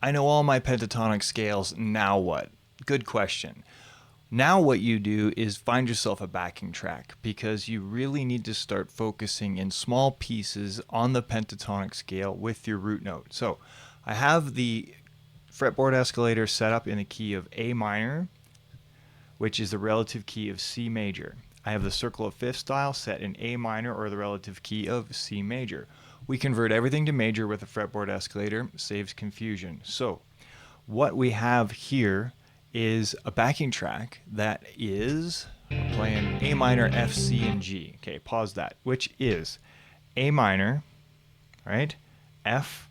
I know all my pentatonic scales, now what? Good question. Now what you do is find yourself a backing track, because you really need to start focusing in small pieces on the pentatonic scale with your root note. So I have the fretboard escalator set up in the key of A minor, which is the relative key of C major. I have the circle of fifth style set in A minor, or the relative key of C major. We convert everything to major with a fretboard escalator, saves confusion. So what we have here is a backing track that is playing A minor, F, C, and G. Okay, pause that. Which is A minor, right? F,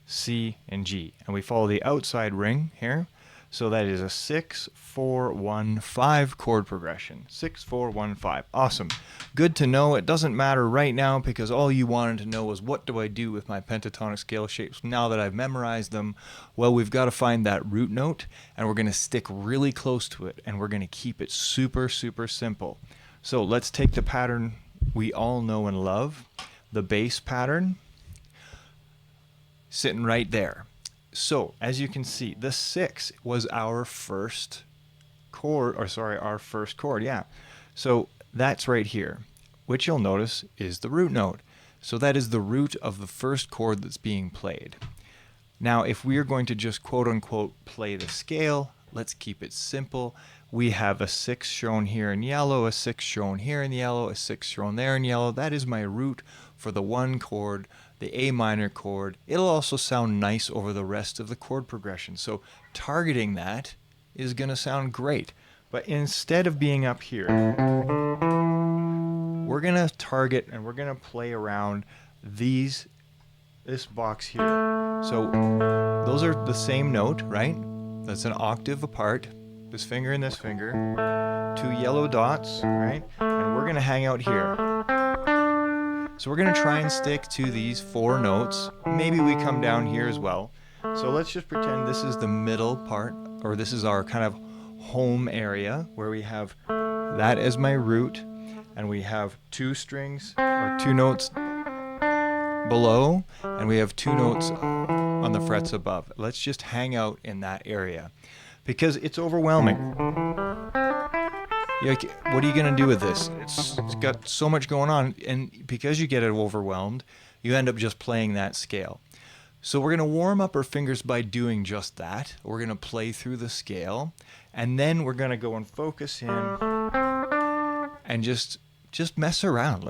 C, and G. And we follow the outside ring here. So that is a 6, 4, 1, 5 chord progression. 6, 4, 1, 5. Awesome. Good to know. It doesn't matter right now, because all you wanted to know was, what do I do with my pentatonic scale shapes now that I've memorized them? Well, we've got to find that root note, and we're going to stick really close to it, and we're going to keep it super, super simple. So let's take the pattern we all know and love, the bass pattern, sitting right there. So, as you can see, the 6 was our first chord, our first chord, yeah. So that's right here, which you'll notice is the root note. So that is the root of the first chord that's being played. Now, if we are going to just quote-unquote play the scale, let's keep it simple. We have a 6 shown here in yellow, a 6 shown here in yellow, a 6 shown there in yellow. That is my root for the one chord, the A minor chord. It'll also sound nice over the rest of the chord progression. So targeting that is going to sound great. But instead of being up here, we're going to target and we're going to play around this box here. So those are the same note, right? That's an octave apart. This finger and this finger. 2 yellow dots, right? And we're going to hang out here. So we're going to try and stick to these 4 notes. Maybe we come down here as well. So let's just pretend this is the middle part, or this is our kind of home area, where we have that as my root, and we have 2 strings, or 2 notes below, and we have 2 notes on the frets above. Let's just hang out in that area, because it's overwhelming. What are you going to do with this? It's got so much going on, and because you get it overwhelmed, you end up just playing that scale. So we're going to warm up our fingers by doing just that. We're going to play through the scale, and then we're going to go and focus in and just mess around.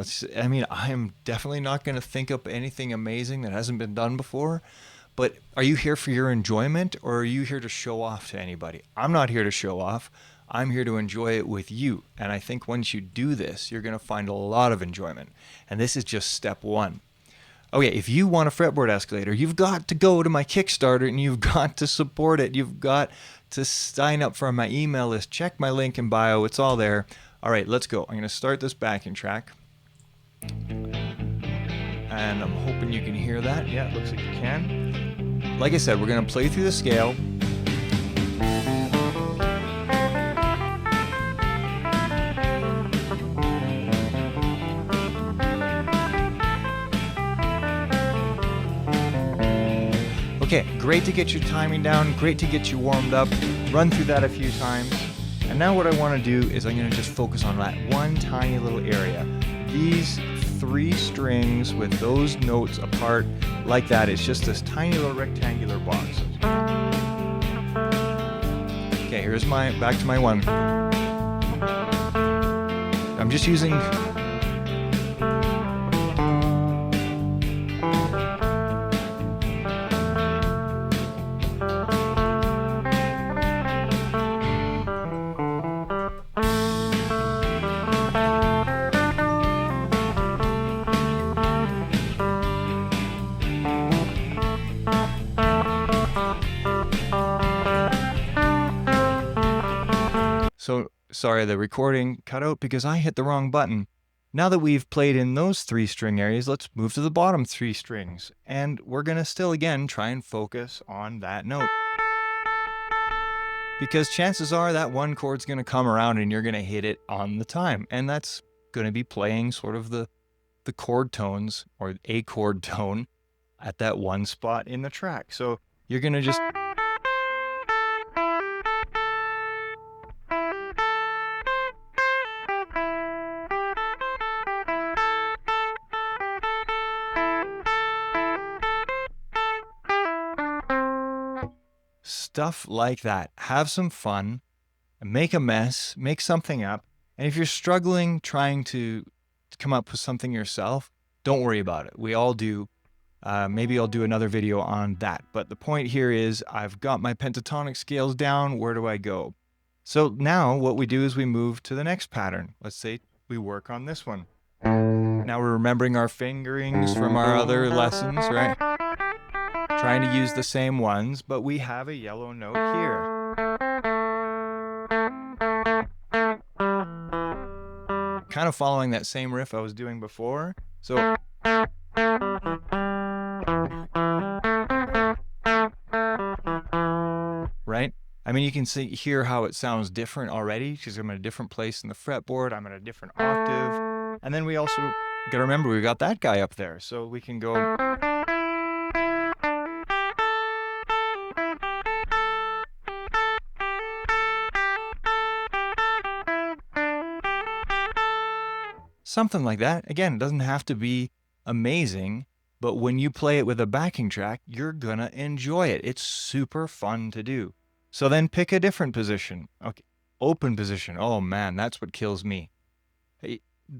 I'm definitely not going to think up anything amazing that hasn't been done before. But are you here for your enjoyment, or are you here to show off to anybody? I'm not here to show off. I'm here to enjoy it with you. And I think once you do this, you're going to find a lot of enjoyment. And this is just step 1. Okay, if you want a fretboard escalator, you've got to go to my Kickstarter and you've got to support it. You've got to sign up for my email list. Check my link in bio. It's all there. All right, let's go. I'm going to start this backing track. And I'm hoping you can hear that. Yeah, it looks like you can. Like I said, we're going to play through the scale. Okay, great to get your timing down, great to get you warmed up. Run through that a few times. And now what I want to do is I'm going to just focus on that one tiny little area. These 3 strings with those notes apart like that. It's just this tiny little rectangular box. Okay, here's back to my one. I'm just using So sorry, the recording cut out because I hit the wrong button. Now that we've played in those 3 string areas, let's move to the bottom 3 strings. And we're going to still again try and focus on that note. Because chances are that one chord's going to come around and you're going to hit it on the time. And that's going to be playing sort of the chord tones, or a chord tone, at that one spot in the track. So you're going to just stuff like that. Have some fun, make a mess, make something up. And if you're struggling trying to come up with something yourself, don't worry about it. We all do. Maybe I'll do another video on that. But the point here is I've got my pentatonic scales down. Where do I go? So now what we do is we move to the next pattern. Let's say we work on this one. Now we're remembering our fingerings from our other lessons, right? Trying to use the same ones, but we have a yellow note here. Kind of following that same riff I was doing before. So right? I mean, you can hear how it sounds different already because I'm in a different place in the fretboard. I'm in a different octave. And then we also got to remember we got that guy up there. So we can go. Something like that. Again, it doesn't have to be amazing, but when you play it with a backing track, you're gonna enjoy it. It's super fun to do. So then pick a different position. Okay, open position. Oh man, that's what kills me.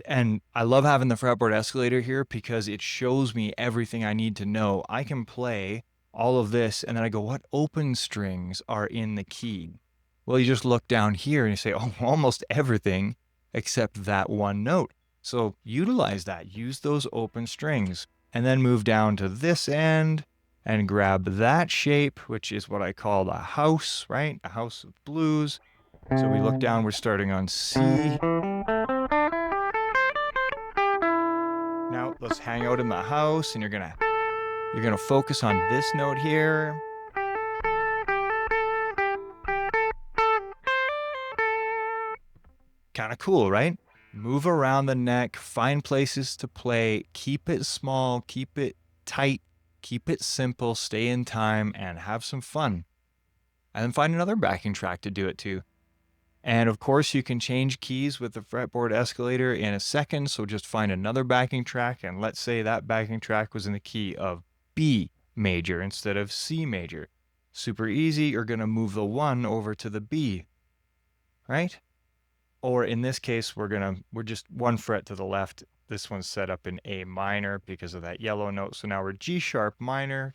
And I love having the fretboard escalator here because it shows me everything I need to know. I can play all of this and then I go, what open strings are in the key? Well, you just look down here and you say, oh, almost everything except that one note. So utilize that, use those open strings, and then move down to this end and grab that shape, which is what I call a house, right? A house of blues. So we look down, we're starting on C. Now let's hang out in the house and you're gonna focus on this note here. Kind of cool, right? Move around the neck, find places to play, keep it small, keep it tight, keep it simple, stay in time, and have some fun. And then find another backing track to do it to. And of course, you can change keys with the fretboard escalator in a second, so just find another backing track, and let's say that backing track was in the key of B major instead of C major. Super easy, you're going to move the 1 over to the B, right? Or in this case, we're just 1 fret to the left. This one's set up in A minor because of that yellow note. So now we're G sharp minor,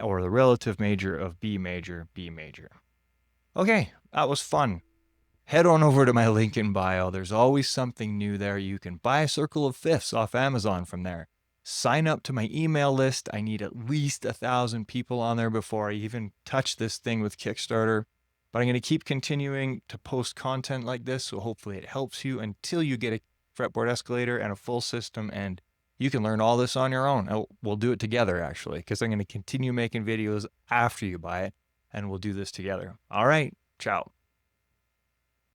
or the relative major of B major, B major. Okay, that was fun. Head on over to my link in bio. There's always something new there. You can buy a circle of fifths off Amazon from there. Sign up to my email list. I need at least 1,000 people on there before I even touch this thing with Kickstarter. But I'm going to keep continuing to post content like this, so hopefully it helps you until you get a fretboard escalator and a full system, and you can learn all this on your own. We'll do it together, actually, because I'm going to continue making videos after you buy it, and we'll do this together. All right, ciao.